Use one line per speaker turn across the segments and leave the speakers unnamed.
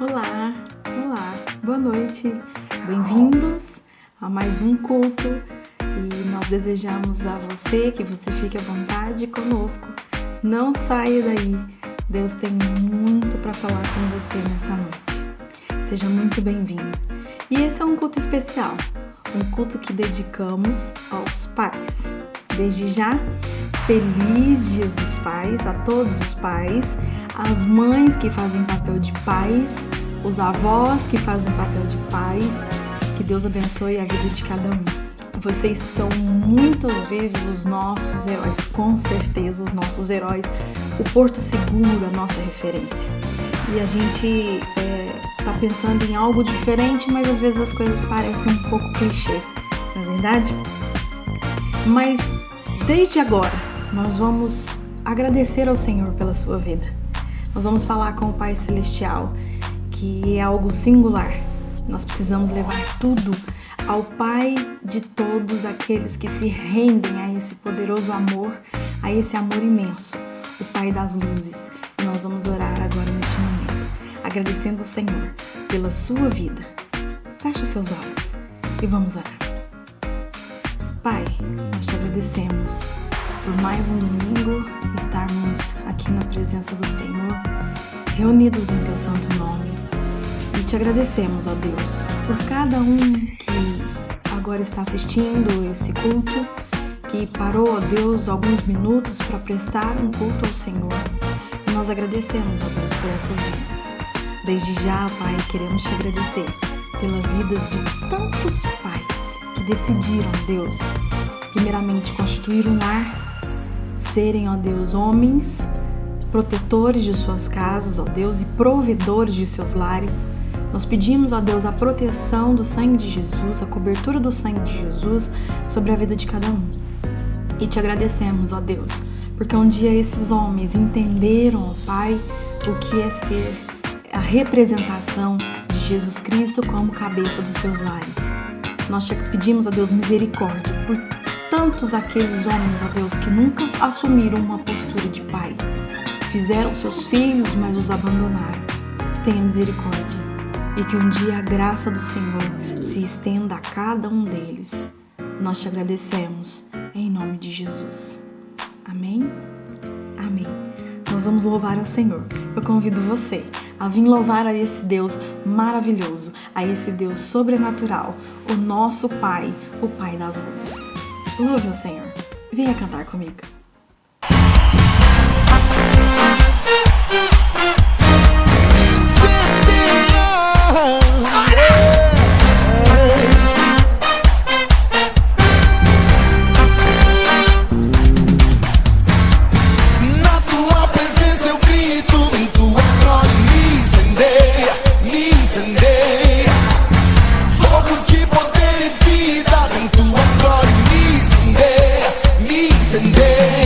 Olá, boa noite, bem-vindos a mais um culto e nós desejamos a você que você fique à vontade conosco, não saia daí, Deus tem muito para falar com você nessa noite, seja muito bem-vindo. E esse é um culto especial, um culto que dedicamos aos pais. Desde já, feliz Dias dos Pais a todos os pais, as mães que fazem papel de pais, os avós que fazem papel de pais, que Deus abençoe a vida de cada um. Vocês são muitas vezes os nossos heróis, com certeza os nossos heróis, o porto seguro, a nossa referência. E a gente tá pensando em algo diferente, mas às vezes as coisas parecem um pouco clichê, não é verdade? Mas desde agora, nós vamos agradecer ao Senhor pela sua vida. Nós vamos falar com o Pai Celestial, que é algo singular. Nós precisamos levar tudo ao Pai de todos aqueles que se rendem a esse poderoso amor, a esse amor imenso, o Pai das luzes. E nós vamos orar agora neste momento, agradecendo ao Senhor pela sua vida. Feche os seus olhos e vamos orar. Pai, nós te agradecemos por mais um domingo estarmos aqui na presença do Senhor, reunidos em teu santo nome. E te agradecemos, ó Deus, por cada um que agora está assistindo esse culto, que parou, ó Deus, alguns minutos para prestar um culto ao Senhor. E nós agradecemos, ó Deus, por essas vidas. Desde já, Pai, queremos te agradecer pela vida de tantos pais que decidiram, Deus, primeiramente constituir um lar, serem, ó Deus, homens, protetores de suas casas, ó Deus, e provedores de seus lares. Nós pedimos, ó Deus, a proteção do sangue de Jesus, a cobertura do sangue de Jesus sobre a vida de cada um. E te agradecemos, ó Deus, porque um dia esses homens entenderam, ó Pai, o que é ser a representação de Jesus Cristo como cabeça dos seus lares. Nós te pedimos, ó Deus, misericórdia por tantos aqueles homens, ó Deus, que nunca assumiram uma postura de pai. Fizeram seus filhos, mas os abandonaram. Tenha misericórdia e que um dia a graça do Senhor se estenda a cada um deles. Nós te agradecemos em nome de Jesus. Amém? Amém. Nós vamos louvar ao Senhor. Eu convido você a vir louvar a esse Deus maravilhoso, a esse Deus sobrenatural, o nosso Pai, o Pai das luzes. Louve ao Senhor. Venha cantar comigo.
Fogo de poder e vida em tua glória me incendeia, me incendeia.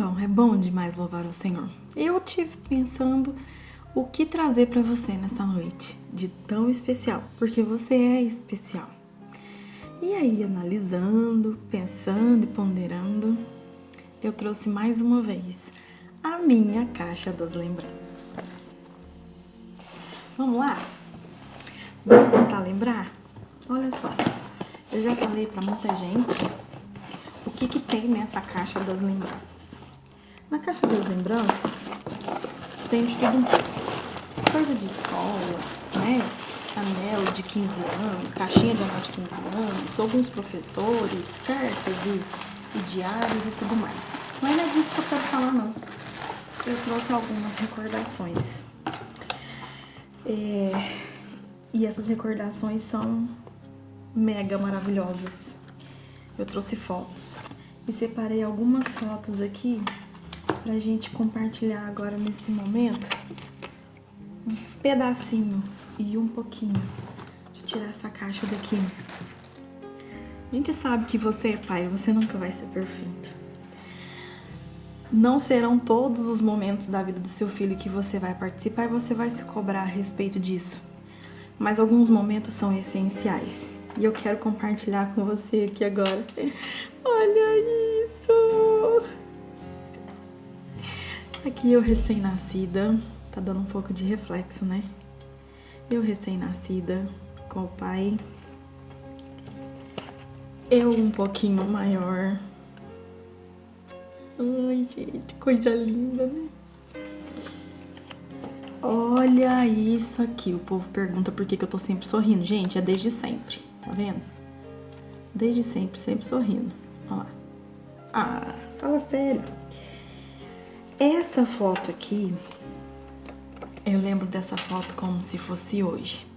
Então, é bom demais louvar o Senhor. Eu tive pensando o que trazer para você nessa noite de tão especial, porque você é especial. E aí, analisando, pensando e ponderando, eu trouxe mais uma vez a minha caixa das lembranças. Vamos lá? Vamos tentar lembrar? Olha só, eu já falei para muita gente o que tem nessa caixa das lembranças. Na caixa das lembranças tem de tudo um pouco. Coisa de escola, né? Anel de 15 anos, caixinha de anel de 15 anos, alguns professores, cartas e diários e tudo mais. Mas não é disso que eu quero falar, não. Eu trouxe algumas recordações. E essas recordações são mega maravilhosas. Eu trouxe fotos e separei algumas fotos aqui pra gente compartilhar agora nesse momento. Um pedacinho e um pouquinho. Deixa eu tirar essa caixa daqui. A gente sabe que você é pai, você nunca vai ser perfeito. Não serão todos os momentos da vida do seu filho que você vai participar e você vai se cobrar a respeito disso. Mas alguns momentos são essenciais. E eu quero compartilhar com você aqui agora. Olha isso! Aqui eu recém-nascida. Tá dando um pouco de reflexo, né? Eu recém-nascida, com o pai. Eu um pouquinho maior. Ai, gente, coisa linda, né? Olha isso aqui. O povo pergunta por que eu tô sempre sorrindo. Gente, é desde sempre. Tá vendo? Desde sempre, sempre sorrindo. Olha lá. Ah, fala sério. Essa foto aqui, eu lembro dessa foto como se fosse hoje.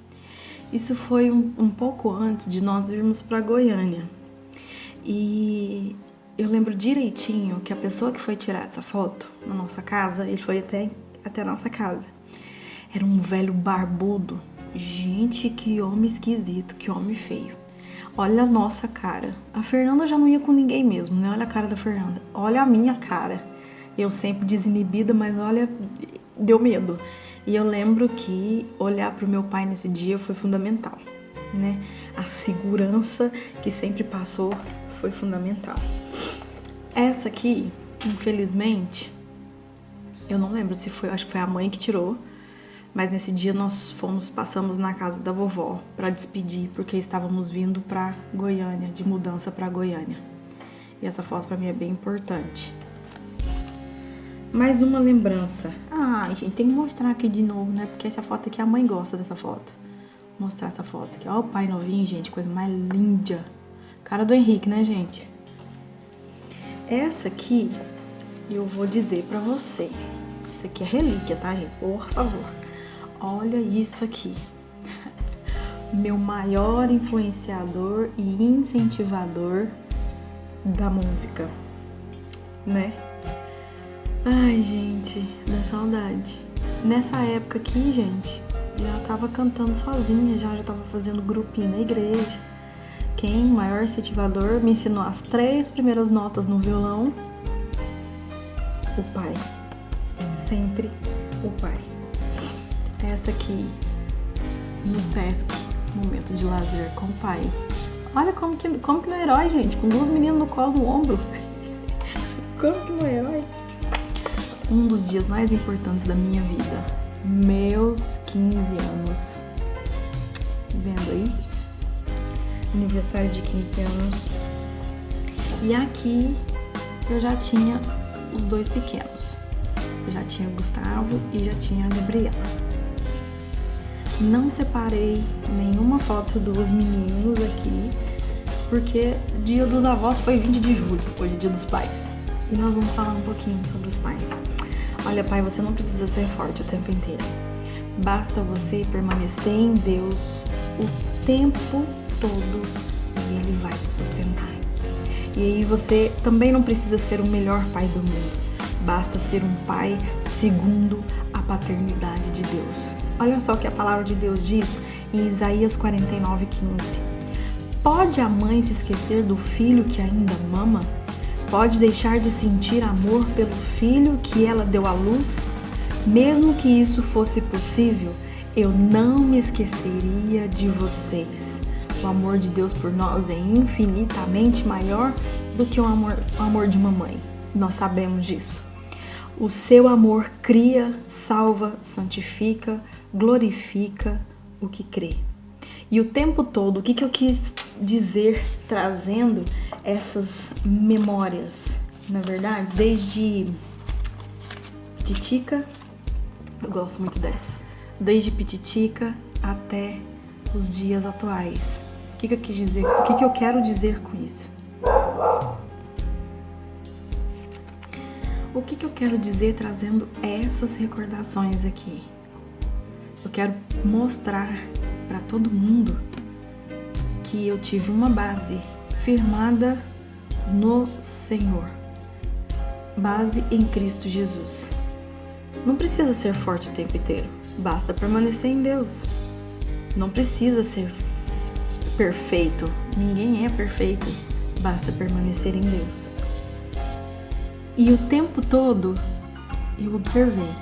Isso foi um pouco antes de nós irmos pra Goiânia. E eu lembro direitinho que a pessoa que foi tirar essa foto na nossa casa, ele foi até a nossa casa. Era um velho barbudo. Gente, que homem esquisito, que homem feio. Olha a nossa cara. A Fernanda já não ia com ninguém mesmo, né? Olha a cara da Fernanda. Olha a minha cara. Eu sempre desinibida, mas olha, deu medo. E eu lembro que olhar pro meu pai nesse dia foi fundamental, né? A segurança que sempre passou foi fundamental. Essa aqui, infelizmente, eu não lembro se foi, acho que foi a mãe que tirou, mas nesse dia nós passamos na casa da vovó para despedir, porque estávamos vindo para Goiânia, de mudança para Goiânia. E essa foto para mim é bem importante. Mais uma lembrança. Ah, gente, tem que mostrar aqui de novo, né? Porque essa foto aqui, a mãe gosta dessa foto. Vou mostrar essa foto aqui. Ó o pai novinho, gente, coisa mais linda. Cara do Henrique, né, gente? Essa aqui, eu vou dizer pra você. Isso aqui é relíquia, tá, gente? Por favor. Olha isso aqui. Meu maior influenciador e incentivador da música, né? Ai, gente, dá saudade. Nessa época aqui, gente, já tava cantando sozinha, já tava fazendo grupinho na igreja. Quem, maior incentivador, me ensinou as 3 primeiras notas no violão? O pai. Sempre o pai. Essa aqui, no Sesc, momento de lazer com o pai. Olha como que não é herói, gente, com 2 meninos no colo, no ombro. Como que não é herói? Um dos dias mais importantes da minha vida. Meus 15 anos. Vendo aí? Aniversário de 15 anos. E aqui eu já tinha os 2 pequenos. Eu já tinha o Gustavo e já tinha a Gabriela. Não separei nenhuma foto dos meninos aqui, porque dia dos avós foi 20 de julho, hoje é dia dos pais. E nós vamos falar um pouquinho sobre os pais. Olha, pai, você não precisa ser forte o tempo inteiro. Basta você permanecer em Deus o tempo todo e Ele vai te sustentar. E aí você também não precisa ser o melhor pai do mundo. Basta ser um pai segundo a paternidade de Deus. Olha só o que a palavra de Deus diz em Isaías 49:15. Pode a mãe se esquecer do filho que ainda mama? pode deixar de sentir amor pelo filho que ela deu à luz? Mesmo que isso fosse possível, eu não me esqueceria de vocês. O amor de Deus por nós é infinitamente maior do que o amor de mamãe. Nós sabemos disso. O seu amor cria, salva, santifica, glorifica o que crê. E o tempo todo, o que eu quis dizer trazendo essas memórias? Na verdade, desde Pititica, eu gosto muito dessa, desde Pititica até os dias atuais. O que eu quis dizer? O que eu quero dizer com isso? O que eu quero dizer trazendo essas recordações aqui? Eu quero mostrar para todo mundo que eu tive uma base firmada no Senhor, base em Cristo Jesus. Não precisa ser forte o tempo inteiro, basta permanecer em Deus. Não precisa ser perfeito, ninguém é perfeito, basta permanecer em Deus. E o tempo todo eu observei.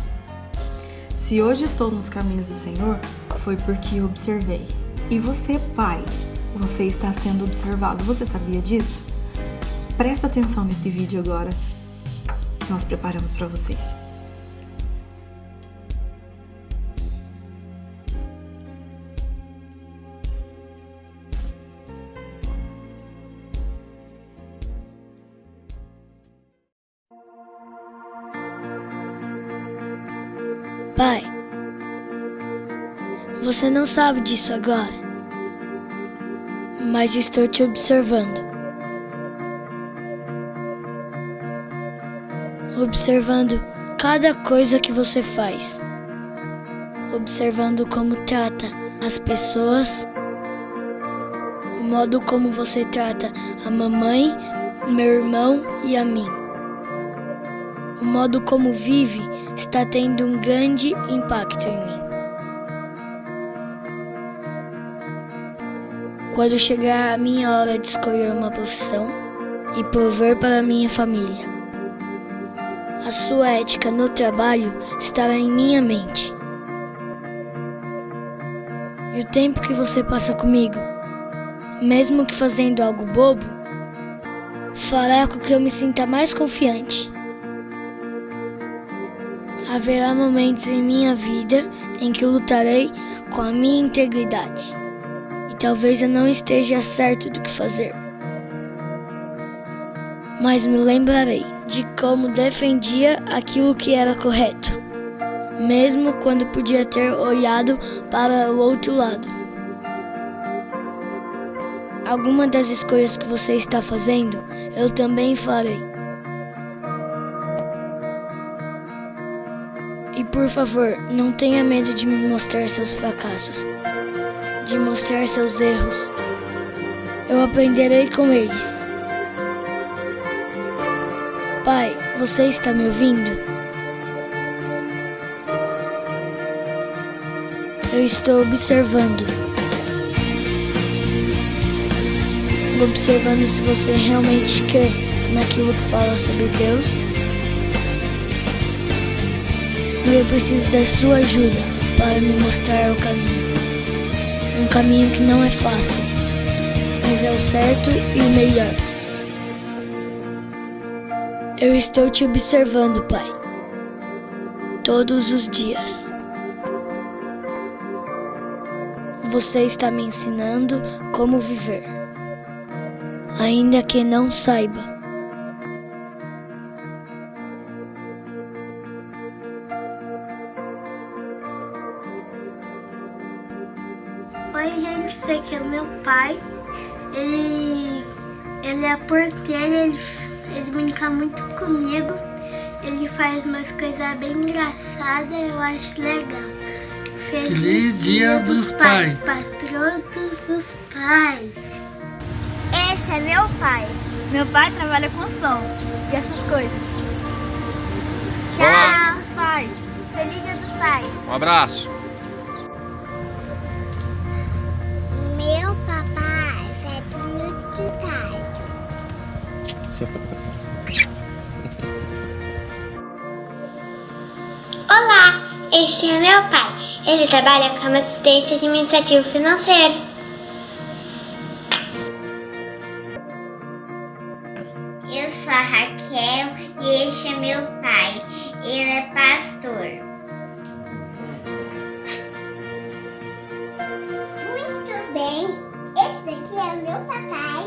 Se hoje estou nos caminhos do Senhor, foi porque eu observei. E você, pai, você está sendo observado. Você sabia disso? Presta atenção nesse vídeo agora que nós preparamos para você.
Pai, você não sabe disso agora, mas estou te observando. Observando cada coisa que você faz. Observando como trata as pessoas, o modo como você trata a mamãe, meu irmão e a mim. O modo como vive está tendo um grande impacto em mim. Quando chegar a minha hora de escolher uma profissão e prover para minha família, a sua ética no trabalho estará em minha mente. E o tempo que você passa comigo, mesmo que fazendo algo bobo, fará com que eu me sinta mais confiante. Haverá momentos em minha vida em que eu lutarei com a minha integridade. E talvez eu não esteja certo do que fazer. Mas me lembrarei de como defendia aquilo que era correto, mesmo quando podia ter olhado para o outro lado. Alguma das escolhas que você está fazendo, eu também farei. E por favor, não tenha medo de me mostrar seus fracassos, de mostrar seus erros. Eu aprenderei com eles. Pai, você está me ouvindo? Eu estou observando. Observando se você realmente crê naquilo que fala sobre Deus. E eu preciso da sua ajuda para me mostrar o caminho. Um caminho que não é fácil, mas é o certo e o melhor. Eu estou te observando, Pai, todos os dias. Você está me ensinando como viver, ainda que não saiba.
Oi, gente, esse aqui é o meu pai. Ele é porteiro, ele brinca muito comigo. Ele faz umas coisas bem engraçadas, eu acho legal.
Feliz Dia dos Pais!
Patrão dos pais! Esse é meu pai.
Meu pai trabalha com som e essas coisas.
Tchau!
Feliz Dia dos Pais!
Feliz Dia dos Pais!
Um abraço!
Meu papai é muito tarde. Olá, este é meu pai. Ele trabalha como assistente administrativo financeiro. Eu sou a Raquel e este é meu pai. Ele é pastor. Muito bem, esse daqui é o meu papai.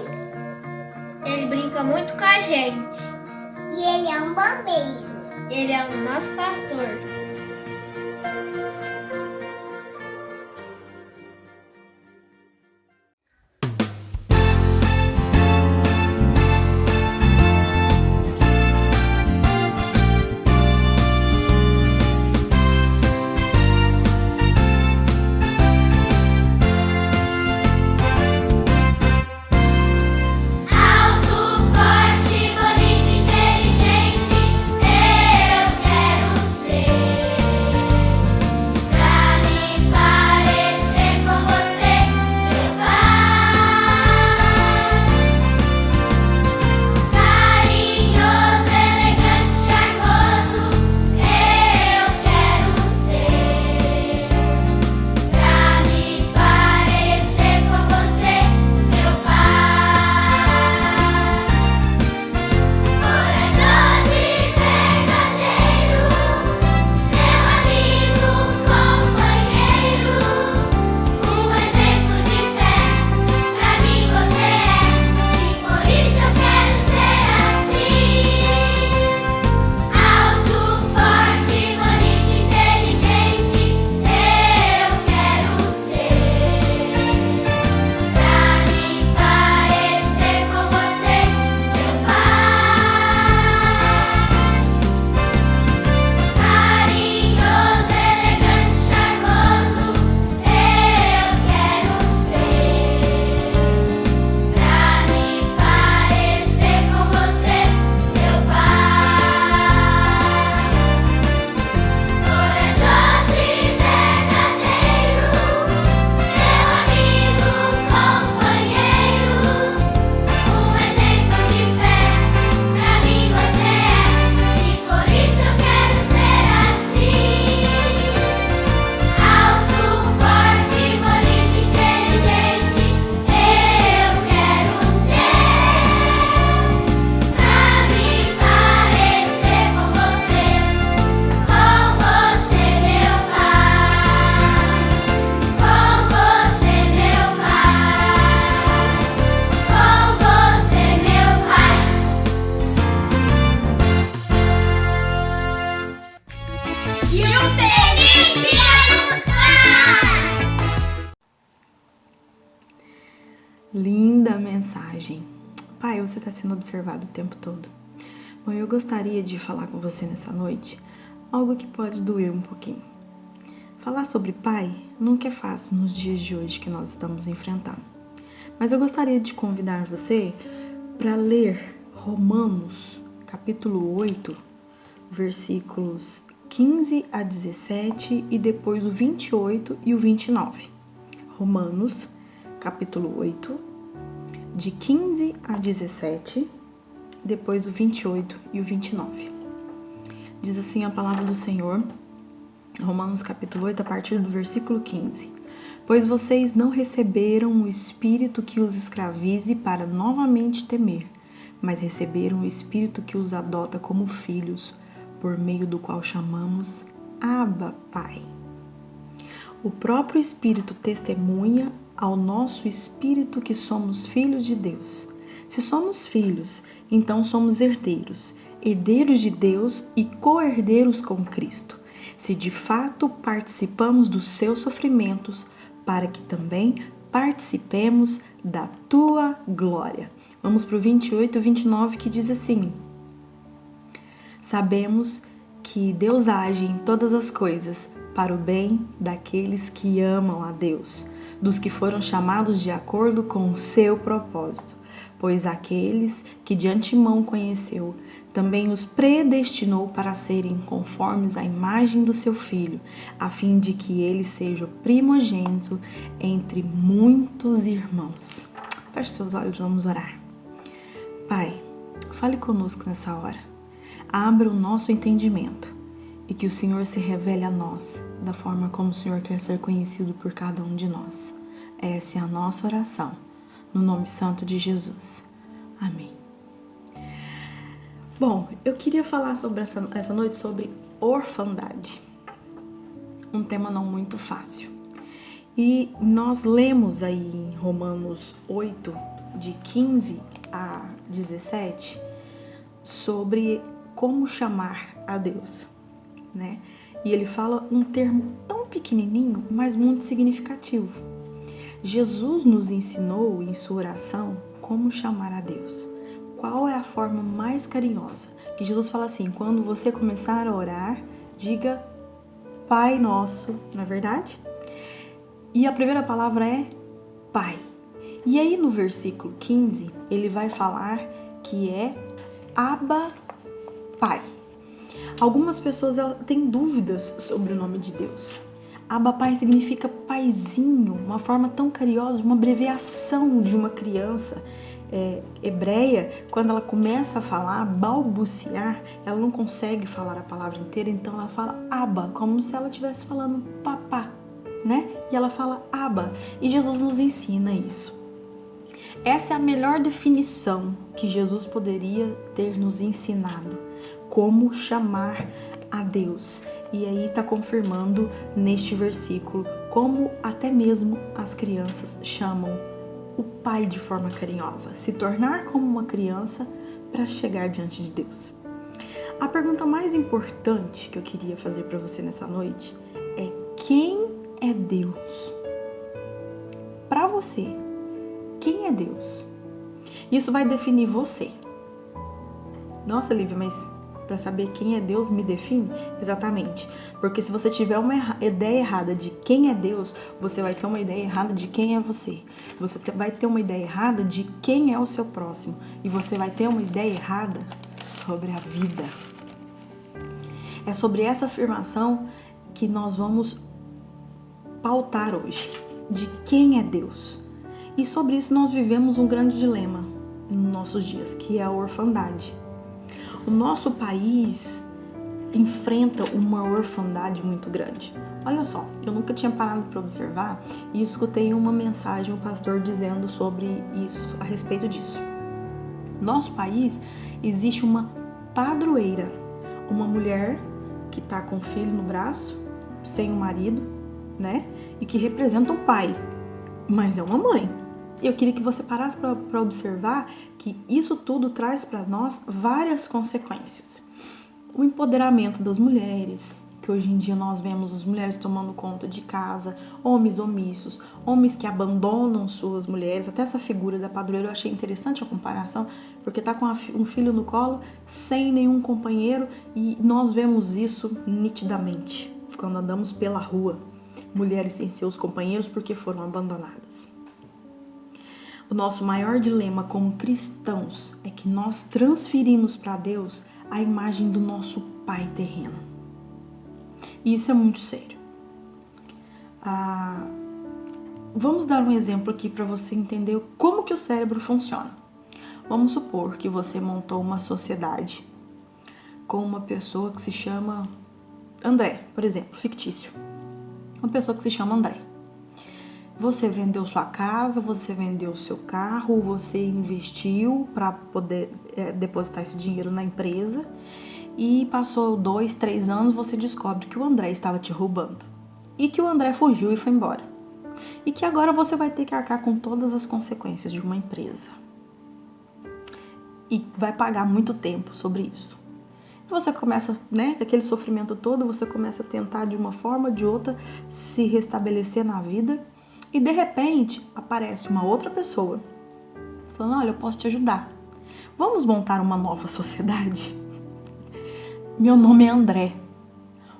Ele brinca muito com a gente.
E ele é um bombeiro.
Ele é o nosso pastor.
Linda mensagem. Pai, você está sendo observado o tempo todo. Bom, eu gostaria de falar com você nessa noite algo que pode doer um pouquinho. Falar sobre pai nunca é fácil nos dias de hoje que nós estamos enfrentando. Mas eu gostaria de convidar você para ler Romanos, capítulo 8, versículos 15 a 17 e depois o 28 e o 29. Romanos, capítulo 8, de 15 a 17, depois o 28 e o 29. Diz assim a palavra do Senhor, Romanos capítulo 8, a partir do versículo 15. Pois vocês não receberam o Espírito que os escravize para novamente temer, mas receberam o Espírito que os adota como filhos, por meio do qual chamamos Abba, Pai. O próprio Espírito testemunha ao nosso espírito que somos filhos de Deus. Se somos filhos, então somos herdeiros, herdeiros de Deus e co-herdeiros com Cristo, se de fato participamos dos seus sofrimentos, para que também participemos da tua glória. Vamos para o 28 e 29 que diz assim: sabemos que Deus age em todas as coisas para o bem daqueles que amam a Deus, dos que foram chamados de acordo com o seu propósito. Pois aqueles que de antemão conheceu, também os predestinou para serem conformes à imagem do seu Filho, a fim de que ele seja o primogênito entre muitos irmãos. Feche seus olhos, vamos orar. Pai, fale conosco nessa hora. Abra o nosso entendimento e que o Senhor se revele a nós da forma como o Senhor quer ser conhecido por cada um de nós. Essa é a nossa oração, no nome santo de Jesus. Amém. Bom, eu queria falar sobre essa noite sobre orfandade. Um tema não muito fácil. E nós lemos aí em Romanos 8, de 15 a 17, sobre como chamar a Deus, né? E ele fala um termo tão pequenininho, mas muito significativo. Jesus nos ensinou em sua oração como chamar a Deus. Qual é a forma mais carinhosa? Que Jesus fala assim, quando você começar a orar, diga Pai Nosso, não é verdade? E a primeira palavra é Pai. E aí no versículo 15, ele vai falar que é Abba Pai. Algumas pessoas têm dúvidas sobre o nome de Deus. Abba Pai significa paizinho, uma forma tão carinhosa, uma abreviação de uma criança hebreia. Quando ela começa a falar, balbuciar, ela não consegue falar a palavra inteira, então ela fala Abba, como se ela estivesse falando papá, né? E ela fala Abba, e Jesus nos ensina isso. Essa é a melhor definição que Jesus poderia ter nos ensinado, como chamar a Deus. E aí está confirmando neste versículo como até mesmo as crianças chamam o Pai de forma carinhosa, se tornar como uma criança para chegar diante de Deus. A pergunta mais importante que eu queria fazer para você nessa noite é: quem é Deus? Para você, quem é Deus? Isso vai definir você. Nossa, Lívia, mas para saber quem é Deus me define? Exatamente. Porque se você tiver uma ideia errada de quem é Deus, você vai ter uma ideia errada de quem é você. Você vai ter uma ideia errada de quem é o seu próximo. E você vai ter uma ideia errada sobre a vida. É sobre essa afirmação que nós vamos pautar hoje. De quem é Deus. E sobre isso nós vivemos um grande dilema nos nossos dias, que é a orfandade. O nosso país enfrenta uma orfandade muito grande. Olha só, eu nunca tinha parado para observar e escutei uma mensagem, um pastor dizendo sobre isso, a respeito disso. No nosso país existe uma padroeira, uma mulher que está com um filho no braço, sem um marido, né? E que representa um pai, mas é uma mãe. Eu queria que você parasse para observar que isso tudo traz para nós várias consequências. O empoderamento das mulheres, que hoje em dia nós vemos as mulheres tomando conta de casa, homens omissos, homens que abandonam suas mulheres. Até essa figura da padroeira eu achei interessante a comparação, porque tá com um filho no colo, sem nenhum companheiro, e nós vemos isso nitidamente quando andamos pela rua. Mulheres sem seus companheiros porque foram abandonadas. O nosso maior dilema como cristãos é que nós transferimos para Deus a imagem do nosso pai terreno. E isso é muito sério. Vamos dar um exemplo aqui para você entender como que o cérebro funciona. Vamos supor que você montou uma sociedade com uma pessoa que se chama André, por exemplo, fictício. Uma pessoa que se chama André. Você vendeu sua casa, você vendeu seu carro, você investiu para poder depositar esse dinheiro na empresa e passou 2, 3 anos, você descobre que o André estava te roubando e que o André fugiu e foi embora e que agora você vai ter que arcar com todas as consequências de uma empresa e vai pagar muito tempo sobre isso. Você começa, né, aquele sofrimento todo, você começa a tentar de uma forma ou de outra se restabelecer na vida. E de repente aparece uma outra pessoa falando: olha, eu posso te ajudar. Vamos montar uma nova sociedade? Meu nome é André.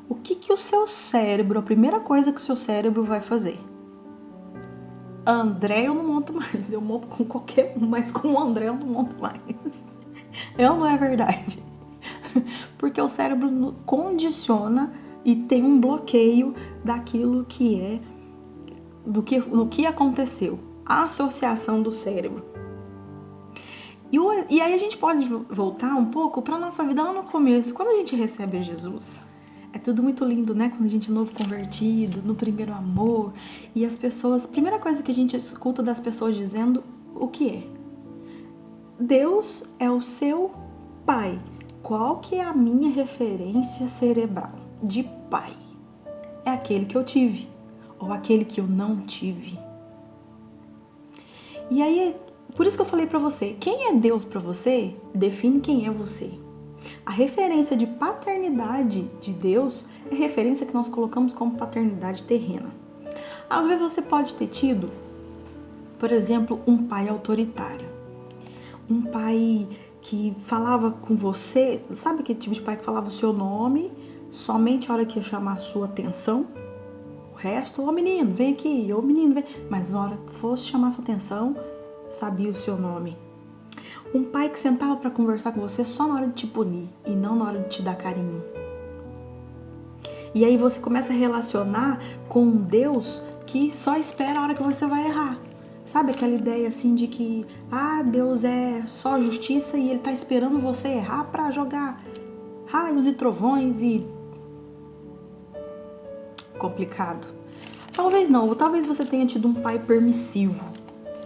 O que o seu cérebro, a primeira coisa que o seu cérebro vai fazer? André eu não monto mais, eu monto com qualquer um, mas com o André eu não monto mais. Não é verdade? Porque o cérebro condiciona e tem um bloqueio daquilo que é do que aconteceu, a associação do cérebro. E aí a gente pode voltar um pouco para a nossa vida lá no começo. Quando a gente recebe Jesus, É tudo muito lindo, né? Quando a gente é novo convertido, no primeiro amor. E as pessoas... Primeira coisa que a gente escuta das pessoas dizendo o que é? Deus é o seu pai. Qual que é a minha referência cerebral de pai? É aquele que eu tive. Ou aquele que eu não tive. E aí, por isso que eu falei pra você. Quem é Deus pra você, define quem é você. A referência de paternidade de Deus é a referência que nós colocamos como paternidade terrena. Às vezes você pode ter tido, por exemplo, um pai autoritário. Um pai que falava com você, sabe aquele tipo de pai que falava o seu nome somente a hora que ia chamar a sua atenção? O resto, ô menino, vem aqui, ô menino, vem. Mas na hora que fosse chamar a sua atenção, sabia o seu nome. Um pai que sentava para conversar com você só na hora de te punir e não na hora de te dar carinho. E aí você começa a relacionar com um Deus que só espera a hora que você vai errar. Sabe aquela ideia assim de que Deus é só justiça e Ele tá esperando você errar para jogar raios e trovões e... Complicado. Talvez não, ou talvez você tenha tido um pai permissivo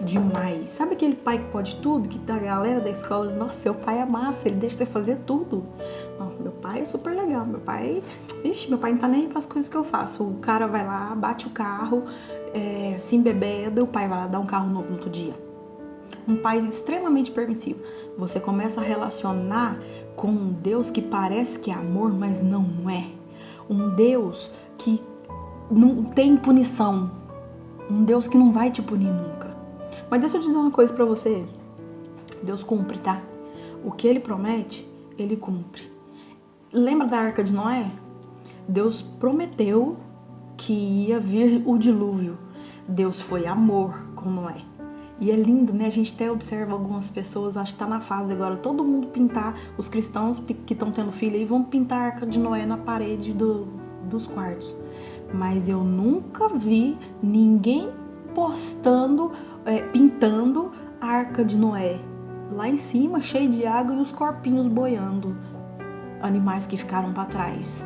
demais. Sabe aquele pai que pode tudo, que a galera da escola, nossa, seu pai é massa, ele deixa você fazer tudo. Não, meu pai é super legal, meu pai não tá nem aí pras coisas que eu faço. O cara vai lá, bate o carro, se embebeda, o pai vai lá dar um carro novo no outro dia. Um pai extremamente permissivo. Você começa a relacionar com um Deus que parece que é amor, mas não é. Um Deus que não tem punição. Um Deus que não vai te punir nunca. Mas deixa eu dizer uma coisa pra você. Deus cumpre, tá? O que Ele promete, Ele cumpre. Lembra da Arca de Noé? Deus prometeu que ia vir o dilúvio. Deus foi amor com Noé. E é lindo, né? A gente até observa algumas pessoas, acho que tá na fase agora, todo mundo pintar, os cristãos que estão tendo filho aí, vão pintar a Arca de Noé na parede dos quartos. Mas eu nunca vi ninguém postando, pintando a Arca de Noé. Lá em cima, cheio de água e os corpinhos boiando. Animais que ficaram para trás.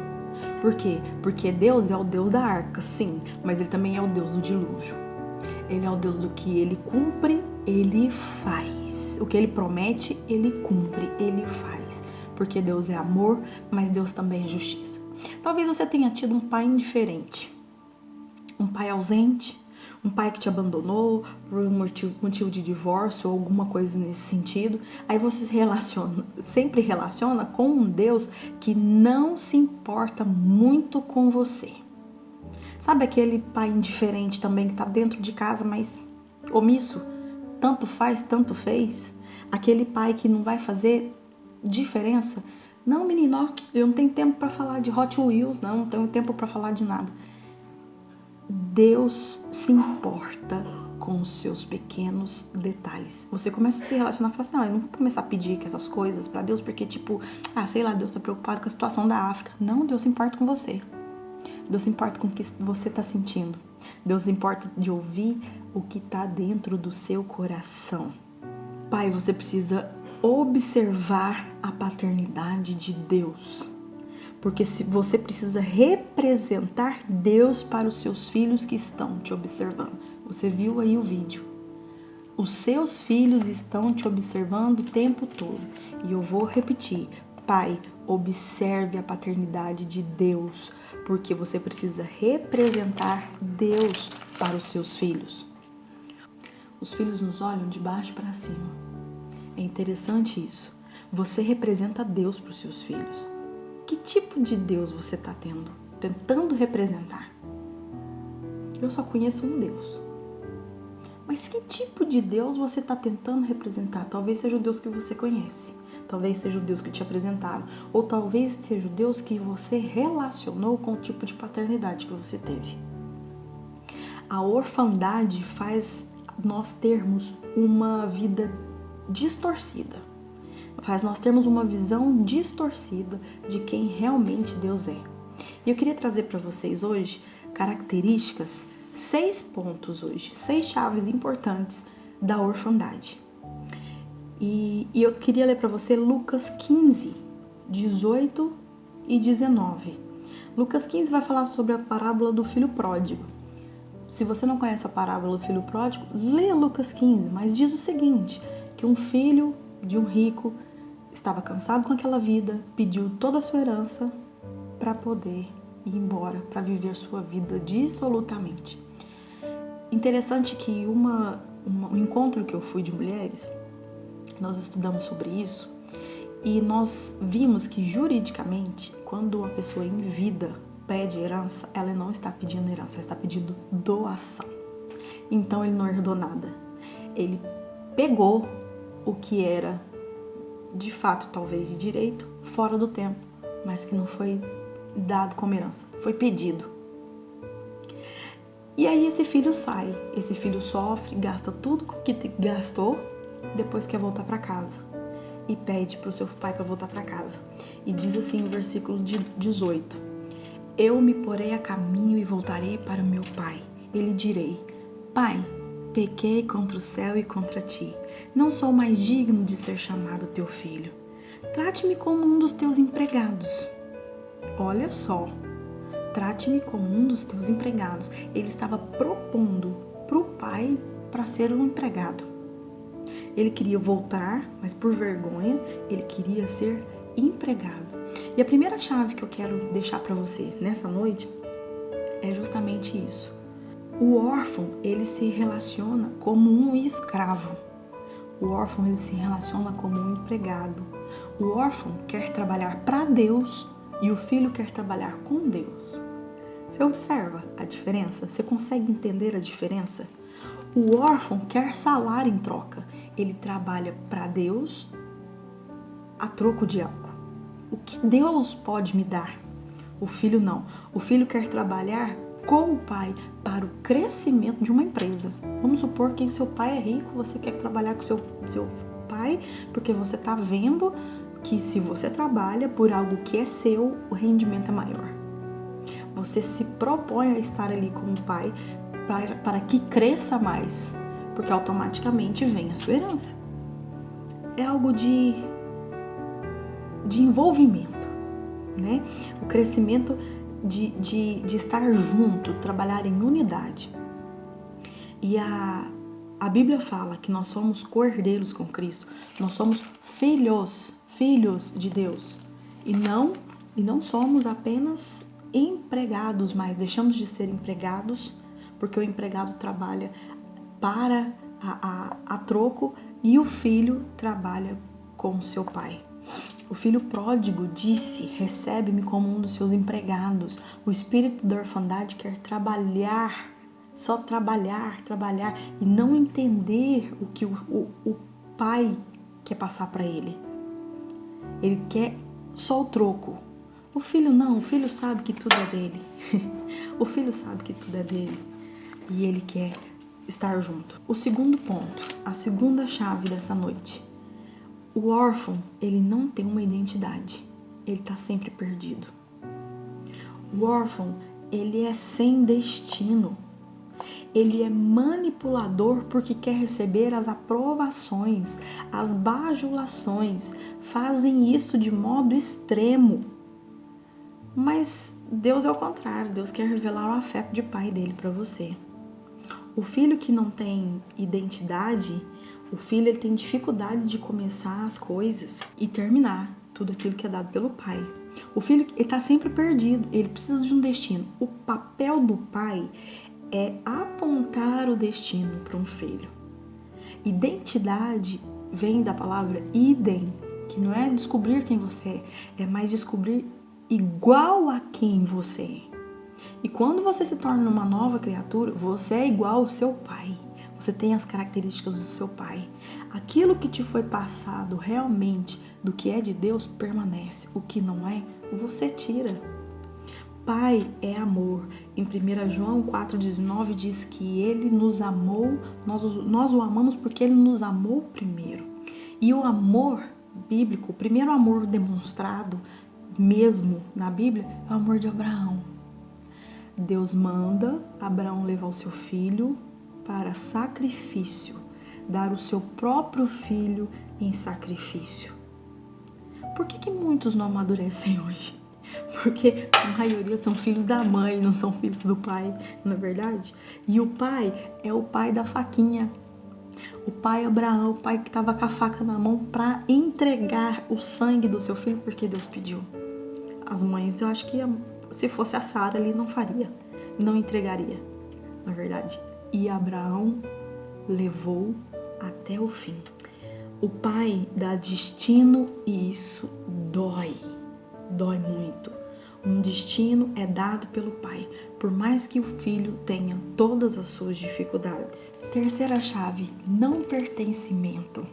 Por quê? Porque Deus é o Deus da arca, sim, mas Ele também é o Deus do dilúvio. Ele é o Deus do que Ele cumpre, Ele faz. O que Ele promete, Ele cumpre, Ele faz. Porque Deus é amor, mas Deus também é justiça. Talvez você tenha tido um pai indiferente, um pai ausente, um pai que te abandonou por um motivo de divórcio ou alguma coisa nesse sentido. Aí você sempre relaciona com um Deus que não se importa muito com você. Sabe aquele pai indiferente também que tá dentro de casa, mas omisso? Tanto faz, tanto fez? Aquele pai que não vai fazer diferença? Não, menino, ó, eu não tenho tempo para falar de Hot Wheels, não tenho tempo para falar de nada. Deus se importa com os seus pequenos detalhes. Você começa a se relacionar e fala assim, eu não vou começar a pedir essas coisas para Deus, porque sei lá, Deus tá preocupado com a situação da África. Não, Deus se importa com você. Deus se importa com o que você tá sentindo. Deus se importa de ouvir o que tá dentro do seu coração. Pai, você precisa observar a paternidade de Deus. Porque você precisa representar Deus para os seus filhos que estão te observando. Você viu aí o vídeo. Os seus filhos estão te observando o tempo todo. E eu vou repetir. Pai, observe a paternidade de Deus. Porque você precisa representar Deus para os seus filhos. Os filhos nos olham de baixo para cima. É interessante isso. Você representa Deus para os seus filhos. Que tipo de Deus você está tentando representar? Eu só conheço um Deus. Mas que tipo de Deus você está tentando representar? Talvez seja o Deus que você conhece. Talvez seja o Deus que te apresentaram. Ou talvez seja o Deus que você relacionou com o tipo de paternidade que você teve. A orfandade faz nós termos uma vida distorcida. Faz nós termos uma visão distorcida de quem realmente Deus é. E eu queria trazer para vocês hoje características, 6 pontos hoje, 6 chaves importantes da orfandade. E eu queria ler para você Lucas 15, 18 e 19. Lucas 15 vai falar sobre a parábola do filho pródigo. Se você não conhece a parábola do filho pródigo, leia Lucas 15, mas diz o seguinte, que um filho de um rico estava cansado com aquela vida, pediu toda a sua herança para poder ir embora, para viver sua vida dissolutamente. Interessante que um encontro que eu fui de mulheres, nós estudamos sobre isso e nós vimos que juridicamente, quando uma pessoa em vida pede herança, ela não está pedindo herança, ela está pedindo doação. Então ele não herdou nada. Ele pegou o que era, de fato, talvez de direito, fora do tempo, mas que não foi dado como herança, foi pedido. E aí esse filho sai, esse filho sofre, gasta tudo que gastou, depois quer voltar para casa. E pede para o seu pai para voltar para casa. E diz assim no versículo 18: eu me porei a caminho e voltarei para o meu pai. Ele direi: Pai, pequei contra o céu e contra ti. Não sou mais digno de ser chamado teu filho. Trate-me como um dos teus empregados. Olha só, trate-me como um dos teus empregados. Ele estava propondo para o pai para ser um empregado. Ele queria voltar, mas por vergonha, ele queria ser empregado. E a primeira chave que eu quero deixar para você nessa noite é justamente isso. O órfão, ele se relaciona como um escravo. O órfão, ele se relaciona como um empregado. O órfão quer trabalhar para Deus e o filho quer trabalhar com Deus. Você observa a diferença? Você consegue entender a diferença? O órfão quer salário em troca. Ele trabalha para Deus a troco de algo. O que Deus pode me dar? O filho não. O filho quer trabalhar com o pai para o crescimento de uma empresa. Vamos supor que seu pai é rico, você quer trabalhar com seu pai, porque você está vendo que se você trabalha por algo que é seu, o rendimento é maior. Você se propõe a estar ali com o pai para que cresça mais, porque automaticamente vem a sua herança. É algo de envolvimento, né? O crescimento de estar junto, trabalhar em unidade. E a Bíblia fala que nós somos co-herdeiros com Cristo, nós somos filhos de Deus. E não somos apenas empregados, mas deixamos de ser empregados, porque o empregado trabalha para a troco e o filho trabalha com seu pai. O filho pródigo disse: recebe-me como um dos seus empregados. O espírito da orfandade quer trabalhar, só trabalhar e não entender o que o pai quer passar para ele. Ele quer só o troco. O filho não, o filho sabe que tudo é dele. O filho sabe que tudo é dele e ele quer estar junto. O segundo ponto, a segunda chave dessa noite. O órfão, ele não tem uma identidade, ele está sempre perdido. O órfão, ele é sem destino, ele é manipulador porque quer receber as aprovações, as bajulações, fazem isso de modo extremo. Mas Deus é o contrário, Deus quer revelar o afeto de pai dele para você. O filho que não tem identidade, o filho ele tem dificuldade de começar as coisas e terminar tudo aquilo que é dado pelo pai. O filho está sempre perdido, ele precisa de um destino. O papel do pai é apontar o destino para um filho. Identidade vem da palavra idem, que não é descobrir quem você é mais descobrir igual a quem você é. E quando você se torna uma nova criatura, você é igual ao seu pai. Você tem as características do seu pai. Aquilo que te foi passado realmente do que é de Deus permanece. O que não é, você tira. Pai é amor. Em 1 João 4,19 diz que ele nos amou, nós o amamos porque ele nos amou primeiro. E o amor bíblico, o primeiro amor demonstrado mesmo na Bíblia, é o amor de Abraão. Deus manda Abraão levar o seu filho para sacrifício, dar o seu próprio filho em sacrifício. Por que muitos não amadurecem hoje? Porque a maioria são filhos da mãe, não são filhos do pai, não é verdade? E o pai é o pai da faquinha. O pai Abraão, o pai que estava com a faca na mão para entregar o sangue do seu filho porque Deus pediu. As mães, eu acho que se fosse a Sara ali, não faria, não entregaria, na verdade. E Abraão levou até o fim. O pai dá destino e isso dói muito. Um destino é dado pelo pai, por mais que o filho tenha todas as suas dificuldades. Terceira chave, não pertencimento.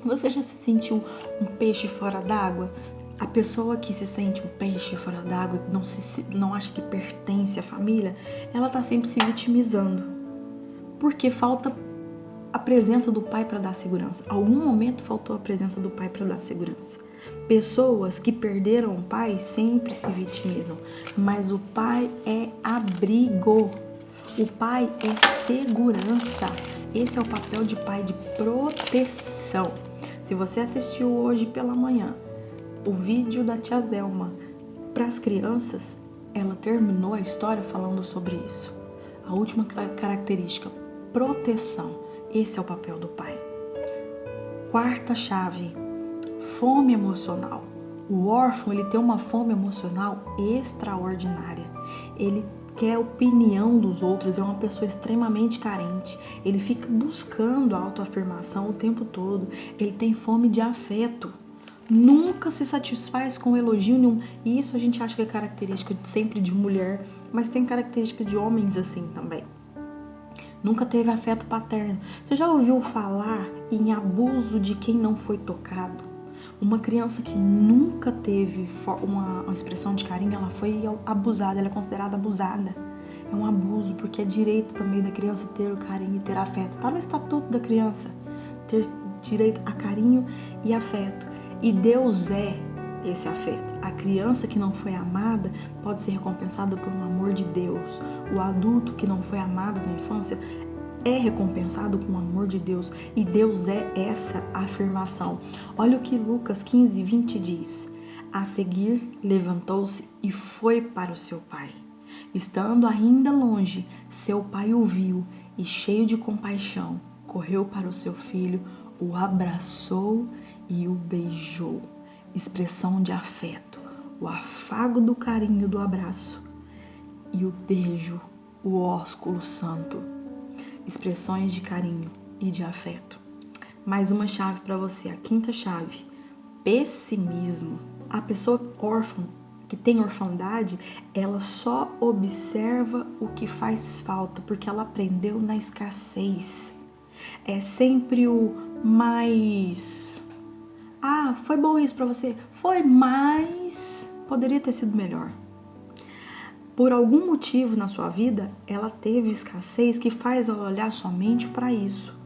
Você já se sentiu um peixe fora d'água? A pessoa que se sente um peixe fora d'água, não acha que pertence à família, ela está sempre se vitimizando. Porque falta a presença do pai para dar segurança. Algum momento faltou a presença do pai para dar segurança. Pessoas que perderam o pai sempre se vitimizam, mas o pai é abrigo, o pai é segurança. Esse é o papel de pai, de proteção. Se você assistiu hoje pela manhã o vídeo da tia Zelma para as crianças, ela terminou a história falando sobre isso. A última característica, proteção. Esse é o papel do pai. Quarta chave, fome emocional. O órfão, ele tem uma fome emocional extraordinária. Ele quer a opinião dos outros, é uma pessoa extremamente carente. Ele fica buscando a autoafirmação o tempo todo. Ele tem fome de afeto. Nunca se satisfaz com elogio nenhum. E isso a gente acha que é característica sempre de mulher, mas tem característica de homens assim também. Nunca teve afeto paterno. Você já ouviu falar em abuso de quem não foi tocado? Uma criança que nunca teve uma expressão de carinho, ela foi abusada, ela é considerada abusada. É um abuso, porque é direito também da criança ter o carinho e ter afeto. Está no estatuto da criança, ter direito a carinho e afeto. E Deus é esse afeto. A criança que não foi amada pode ser recompensada por um amor de Deus. O adulto que não foi amado na infância é recompensado com o amor de Deus. E Deus é essa afirmação. Olha o que Lucas 15:20 diz. A seguir, levantou-se e foi para o seu pai. Estando ainda longe, seu pai o viu e, cheio de compaixão, correu para o seu filho, o abraçou e o beijou. Expressão de afeto, o afago do carinho do abraço e o beijo, o ósculo santo. Expressões de carinho e de afeto. Mais uma chave para você, a quinta chave, pessimismo. A pessoa órfã, que tem orfandade, ela só observa o que faz falta, porque ela aprendeu na escassez. É sempre o mais... Ah, foi bom isso pra você? Foi, mas poderia ter sido melhor. Por algum motivo na sua vida, ela teve escassez que faz ela olhar somente para isso.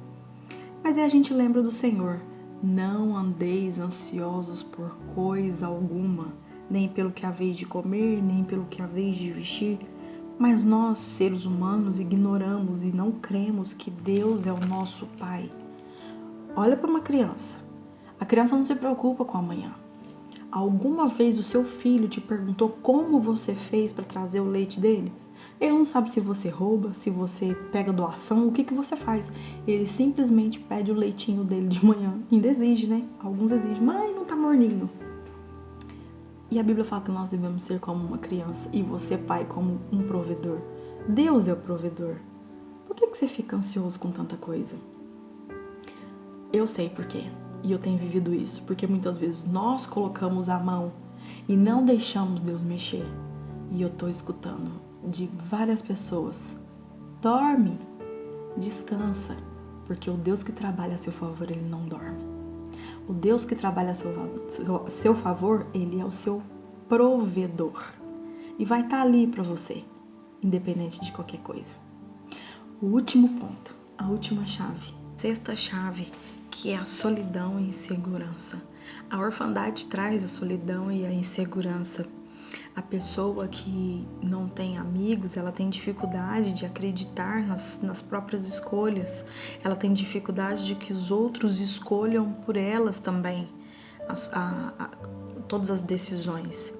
Mas aí a gente lembra do Senhor. Não andeis ansiosos por coisa alguma, nem pelo que haveis de comer, nem pelo que haveis de vestir. Mas nós, seres humanos, ignoramos e não cremos que Deus é o nosso Pai. Olha para uma criança. A criança não se preocupa com amanhã. Alguma vez o seu filho te perguntou como você fez para trazer o leite dele? Ele não sabe se você rouba, se você pega doação, o que você faz. Ele simplesmente pede o leitinho dele de manhã. Ainda exige, né? Alguns exigem, mãe, não tá morninho. E a Bíblia fala que nós devemos ser como uma criança e você, pai, como um provedor. Deus é o provedor. Por que você fica ansioso com tanta coisa? Eu sei por quê. E eu tenho vivido isso, porque muitas vezes nós colocamos a mão e não deixamos Deus mexer. E eu tô escutando de várias pessoas: dorme, descansa, porque o Deus que trabalha a seu favor, ele não dorme. O Deus que trabalha a seu favor, ele é o seu provedor. E vai estar ali para você, independente de qualquer coisa. O último ponto, a última chave, sexta chave, que é a solidão e insegurança. A orfandade traz a solidão e a insegurança. A pessoa que não tem amigos, ela tem dificuldade de acreditar nas próprias escolhas. Ela tem dificuldade de que os outros escolham por elas também todas as decisões.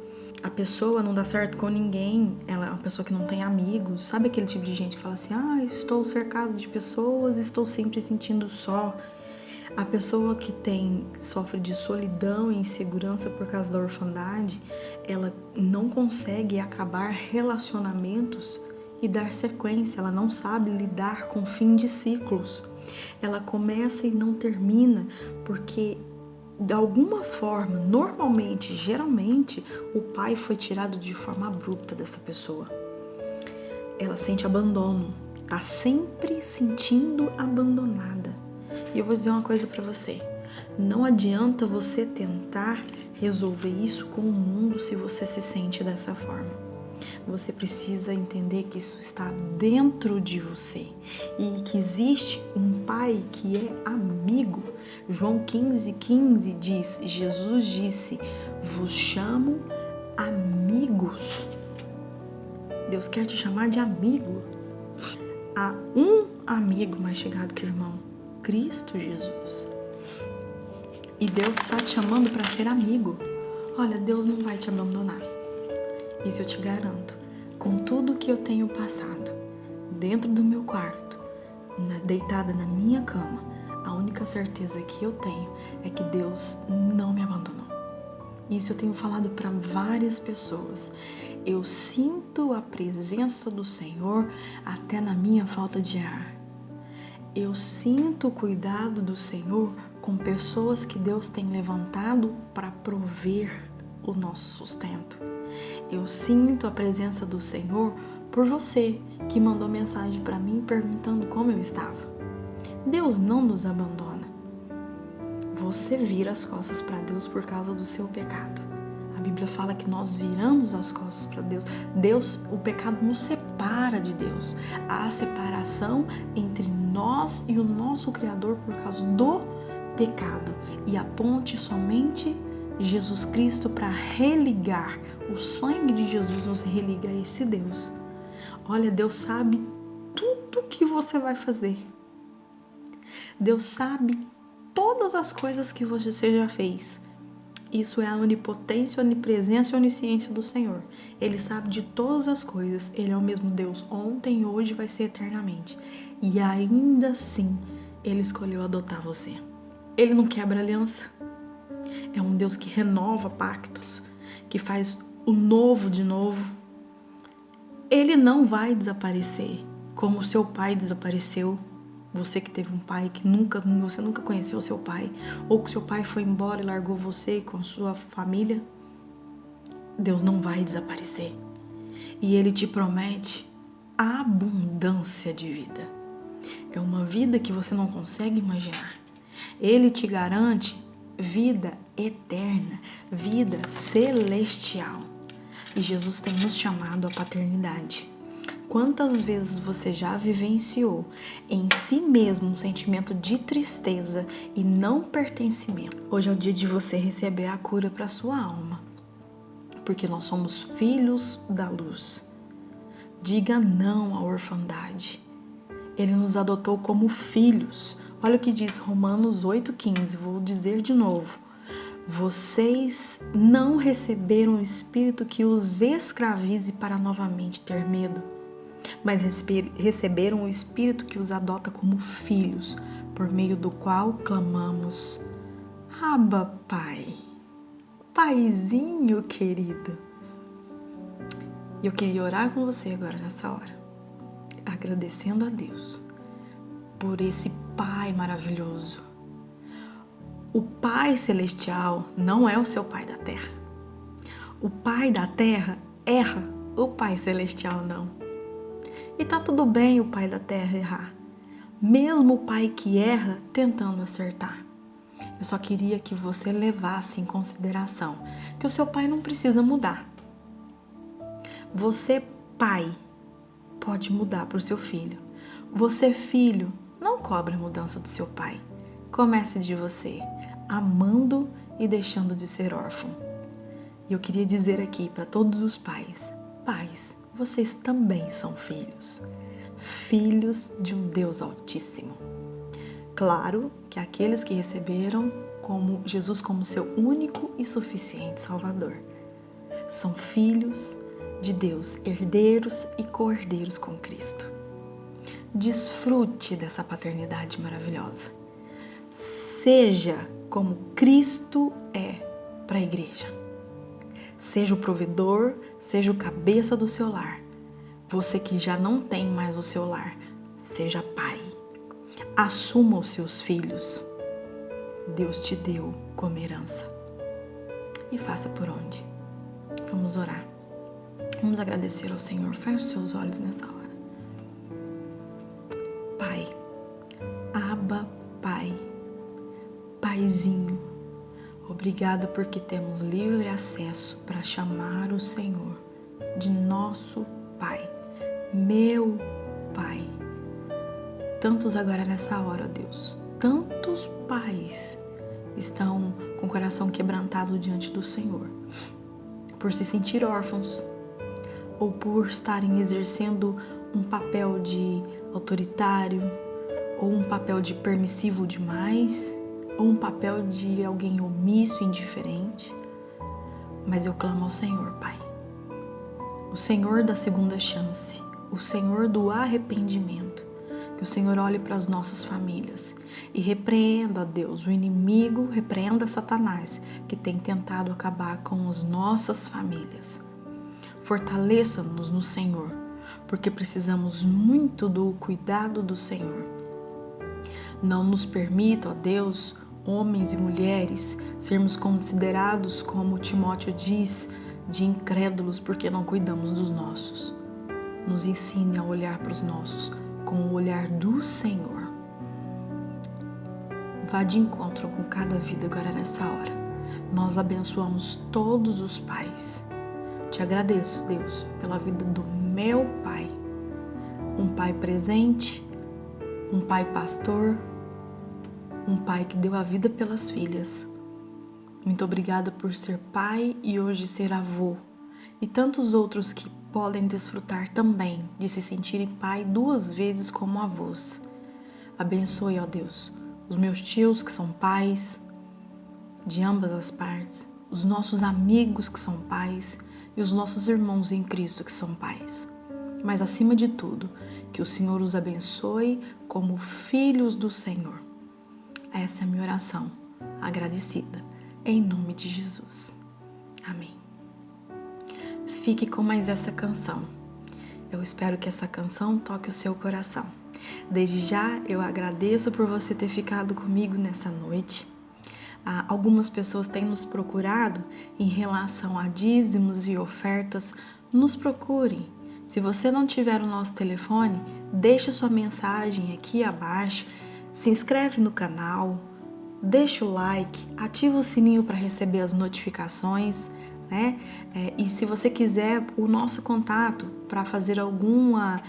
a pessoa não dá certo com ninguém, ela é uma pessoa que não tem amigos, sabe aquele tipo de gente que fala assim, estou cercado de pessoas, estou sempre sentindo só. A pessoa que sofre de solidão e insegurança por causa da orfandade, ela não consegue acabar relacionamentos e dar sequência, ela não sabe lidar com o fim de ciclos. Ela começa e não termina, porque de alguma forma, normalmente, geralmente, o pai foi tirado de forma abrupta dessa pessoa. Ela sente abandono, tá sempre sentindo abandonada. E eu vou dizer uma coisa pra você, não adianta você tentar resolver isso com o mundo se você se sente dessa forma. Você precisa entender que isso está dentro de você e que existe um pai que é amigo. João 15:15 diz, Jesus disse, vos chamo amigos. Deus quer te chamar de amigo. Há um amigo mais chegado que o irmão, Cristo Jesus. E Deus está te chamando para ser amigo. Olha, Deus não vai te abandonar. Isso eu te garanto. Com tudo que eu tenho passado, dentro do meu quarto, deitada na minha cama, a única certeza que eu tenho é que Deus não me abandonou. Isso eu tenho falado para várias pessoas. Eu sinto a presença do Senhor até na minha falta de ar. Eu sinto o cuidado do Senhor com pessoas que Deus tem levantado para prover o nosso sustento. Eu sinto a presença do Senhor por você que mandou mensagem para mim perguntando como eu estava. Deus não nos abandona. Você vira as costas para Deus por causa do seu pecado. A Bíblia fala que nós viramos as costas para Deus. O pecado nos separa de Deus. Há separação entre nós e o nosso Criador por causa do pecado. E a ponte somente Jesus Cristo para religar. O sangue de Jesus nos religa a esse Deus. Olha, Deus sabe tudo que você vai fazer. Deus sabe todas as coisas que você já fez. Isso é a onipotência, onipresença e onisciência do Senhor. Ele sabe de todas as coisas. Ele é o mesmo Deus ontem, hoje e vai ser eternamente. E ainda assim, Ele escolheu adotar você. Ele não quebra aliança. É um Deus que renova pactos, que faz o novo de novo. Ele não vai desaparecer como o seu pai desapareceu. Você que teve um pai que você nunca conheceu o seu pai, ou que seu pai foi embora e largou você com a sua família, Deus não vai desaparecer. E Ele te promete a abundância de vida. É uma vida que você não consegue imaginar. Ele te garante vida eterna, vida celestial. E Jesus tem nos chamado à paternidade. Quantas vezes você já vivenciou em si mesmo um sentimento de tristeza e não pertencimento? Hoje é o dia de você receber a cura para sua alma, porque nós somos filhos da luz. Diga não à orfandade. Ele nos adotou como filhos. Olha o que diz Romanos 8,15, vou dizer de novo. Vocês não receberam o Espírito que os escravize para novamente ter medo, mas receberam o Espírito que os adota como filhos, por meio do qual clamamos, Abba, Pai, Paizinho querido. E eu queria orar com você agora nessa hora, agradecendo a Deus por esse Pai maravilhoso. O Pai Celestial não é o seu Pai da Terra. O Pai da Terra erra, o Pai Celestial não. E tá tudo bem o Pai da Terra errar, mesmo o Pai que erra tentando acertar. Eu só queria que você levasse em consideração que o seu pai não precisa mudar. Você, pai, pode mudar para o seu filho. Você, filho, não cobre a mudança do seu pai. Comece de você, amando e deixando de ser órfão. E eu queria dizer aqui para todos os pais, pais, vocês também são filhos. Filhos de um Deus Altíssimo. Claro que aqueles que receberam Jesus como seu único e suficiente Salvador. são filhos de Deus, herdeiros e co-herdeiros com Cristo. Desfrute dessa paternidade maravilhosa. Seja como Cristo é para a igreja. Seja o provedor, seja o cabeça do seu lar. Você que já não tem mais o seu lar, seja pai. Assuma os seus filhos. Deus te deu como herança. E faça por onde. Vamos orar. Vamos agradecer ao Senhor. Feche os seus olhos nessa hora. Pai, Abba, Pai, Paizinho, obrigada porque temos livre acesso para chamar o Senhor de nosso Pai, meu Pai. Tantos agora nessa hora, ó Deus, tantos pais estão com o coração quebrantado diante do Senhor, por se sentir órfãos ou por estarem exercendo um papel de autoritário, ou um papel de permissivo demais, ou um papel de alguém omisso e indiferente. Mas eu clamo ao Senhor, Pai. O Senhor da segunda chance, o Senhor do arrependimento. Que o Senhor olhe para as nossas famílias e repreenda, Deus, o inimigo, repreenda Satanás, que tem tentado acabar com as nossas famílias. Fortaleça-nos no Senhor, porque precisamos muito do cuidado do Senhor. Não nos permita, ó Deus, homens e mulheres, sermos considerados, como Timóteo diz, de incrédulos porque não cuidamos dos nossos. Nos ensine a olhar para os nossos com o olhar do Senhor. Vá de encontro com cada vida agora nessa hora. Nós abençoamos todos os pais. Te agradeço, Deus, pela vida do meu pai. Um pai presente, um pai pastor, um pai que deu a vida pelas filhas. Muito obrigada por ser pai e hoje ser avô. E tantos outros que podem desfrutar também de se sentirem pai 2 vezes como avós. Abençoe, ó Deus, os meus tios que são pais, de ambas as partes, os nossos amigos que são pais e os nossos irmãos em Cristo que são pais. Mas acima de tudo, que o Senhor os abençoe como filhos do Senhor. Essa é a minha oração, agradecida, em nome de Jesus. Amém. Fique com mais essa canção. Eu espero que essa canção toque o seu coração. Desde já, eu agradeço por você ter ficado comigo nessa noite. Algumas pessoas têm nos procurado em relação a dízimos e ofertas. Nos procurem. Se você não tiver o nosso telefone, deixe sua mensagem aqui abaixo, se inscreve no canal, deixa o like, ativa o sininho para receber as notificações, né? E se você quiser o nosso contato para fazer alguma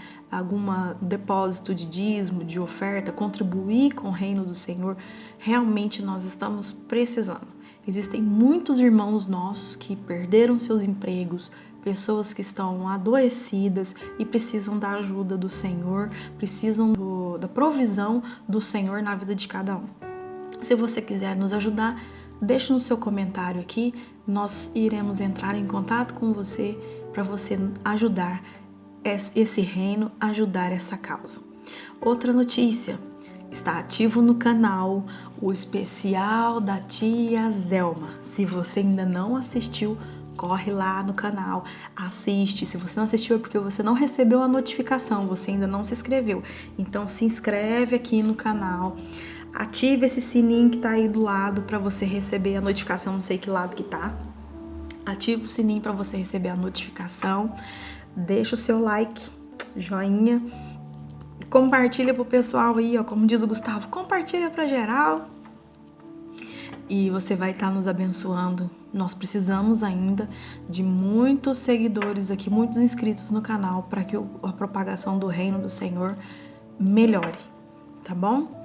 depósito de dízimo, de oferta, contribuir com o reino do Senhor, realmente nós estamos precisando. Existem muitos irmãos nossos que perderam seus empregos, pessoas que estão adoecidas e precisam da ajuda do Senhor, precisam da provisão do Senhor na vida de cada um. Se você quiser nos ajudar, deixe no seu comentário aqui, nós iremos entrar em contato com você para você ajudar esse reino, ajudar essa causa. Outra notícia, está ativo no canal o especial da tia Zelma. Se você ainda não assistiu, corre lá no canal, assiste. Se você não assistiu é porque você não recebeu a notificação, você ainda não se inscreveu. Então se inscreve aqui no canal, ative esse sininho que tá aí do lado para você receber a notificação, não sei que lado que tá. Ative o sininho para você receber a notificação. Deixa o seu like, joinha, compartilha pro pessoal aí, ó, como diz o Gustavo, compartilha pra geral. E você vai estar nos abençoando. Nós precisamos ainda de muitos seguidores aqui, muitos inscritos no canal para que a propagação do reino do Senhor melhore, tá bom?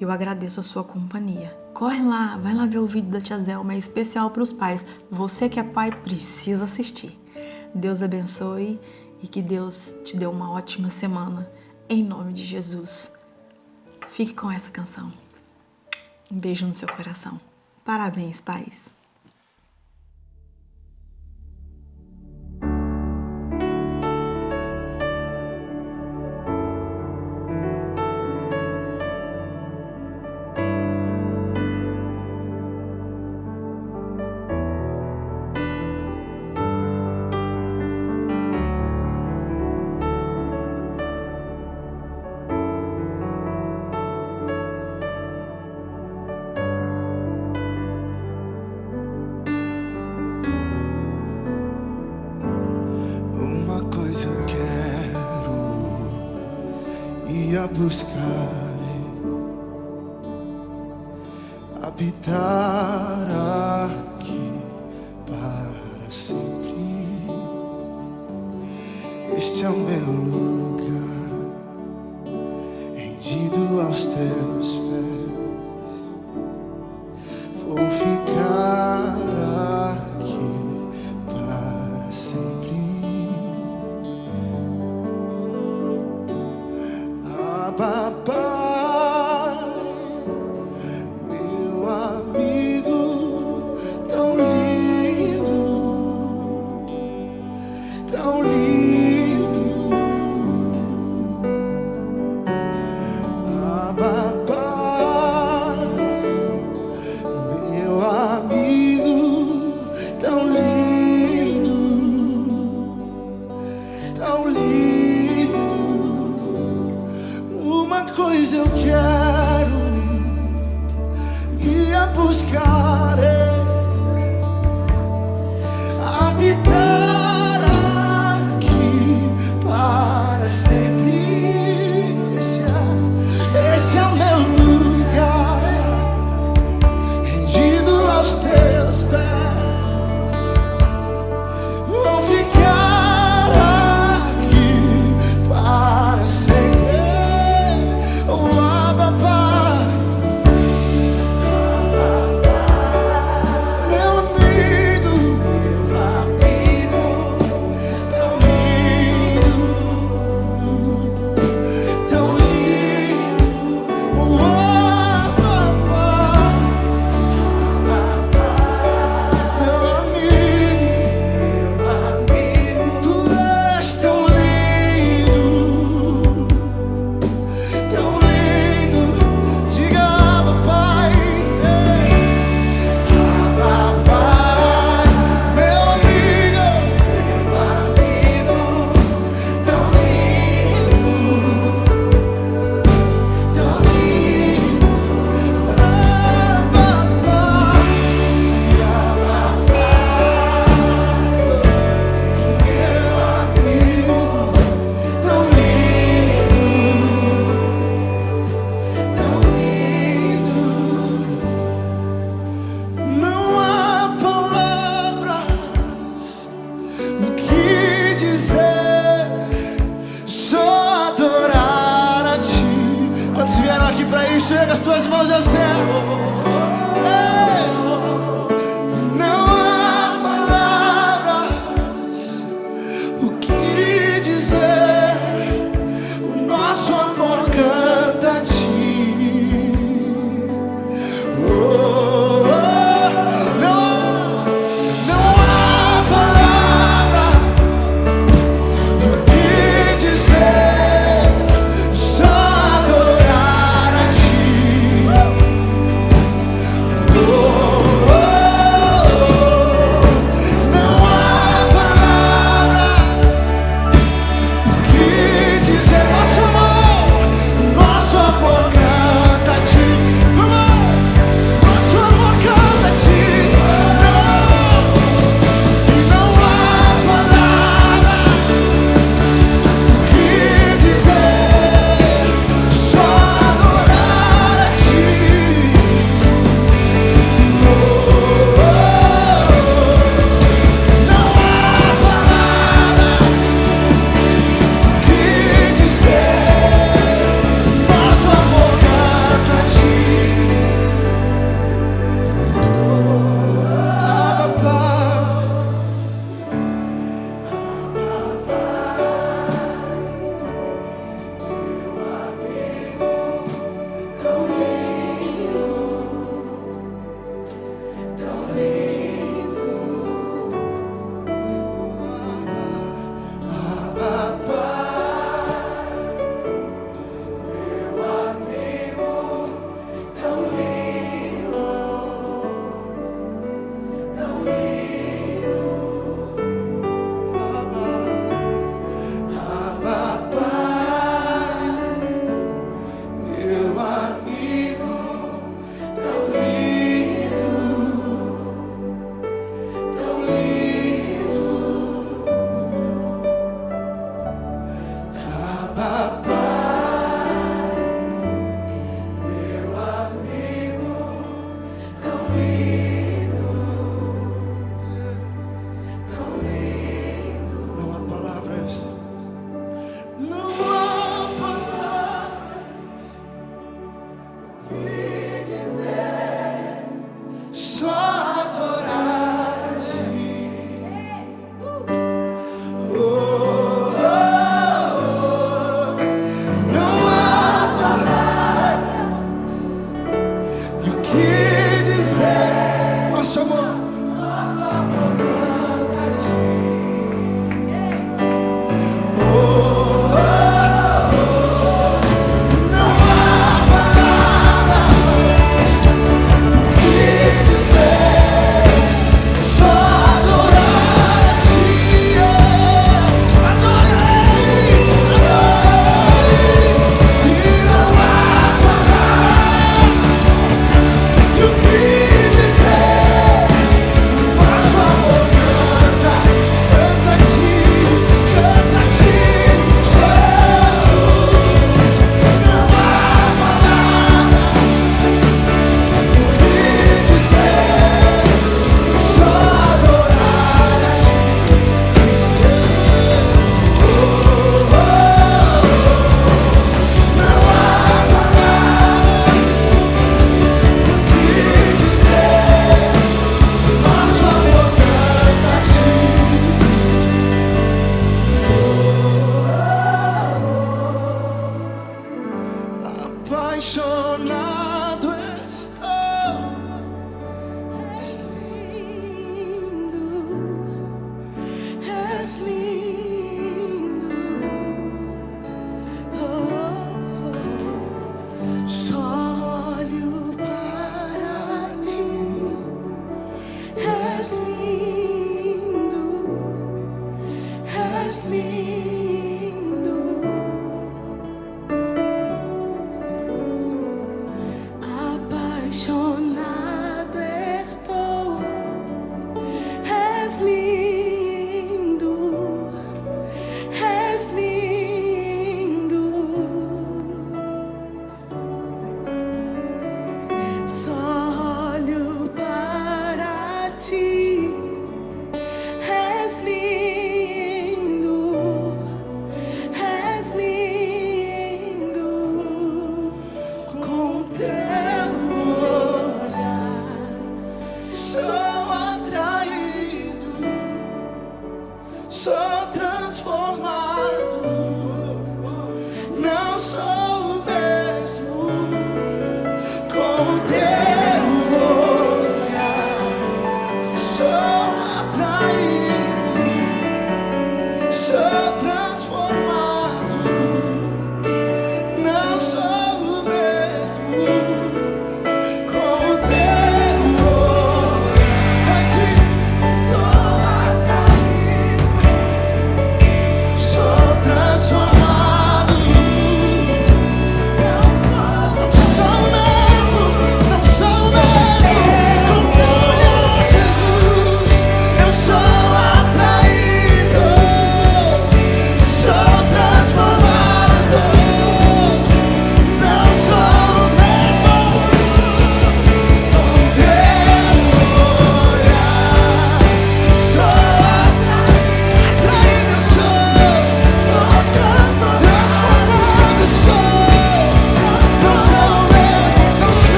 Eu agradeço a sua companhia. Corre lá, vai lá ver o vídeo da tia Zelma, é especial para os pais. Você que é pai precisa assistir. Deus abençoe e que Deus te dê uma ótima semana, em nome de Jesus. Fique com essa canção. Um beijo no seu coração. Parabéns, pais.
a buscarei, habitar aqui para sempre. Este é o meu lugar, rendido aos teus pés. Vou ficar aqui para sempre. Abba, Pai, meu amigo, tão lindo, tão lindo. Abba, Pai, meu amigo, tão lindo, tão lindo. Uma coisa eu quero e a buscarei, habitar aqui para sempre. Esse é o meu lugar, rendido aos teus pés. Vou ficar aqui para sempre. Oh, Abba, Pai,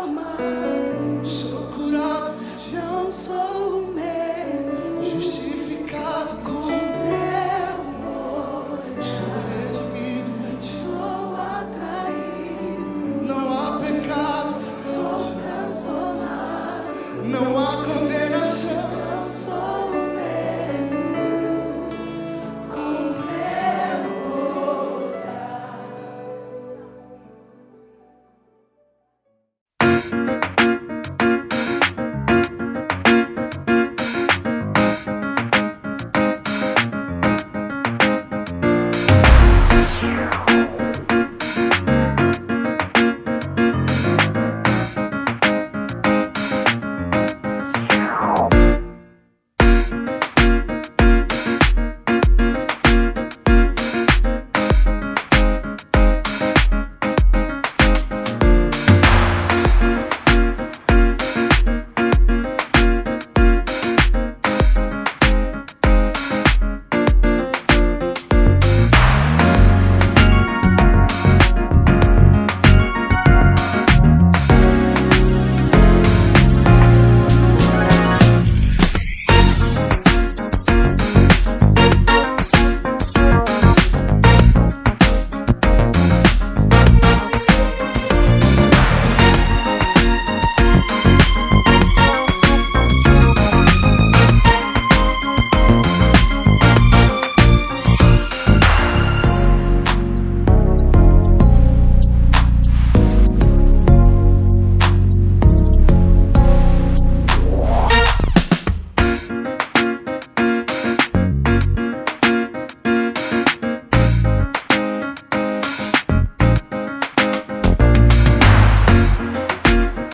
amado, sou curado, não sou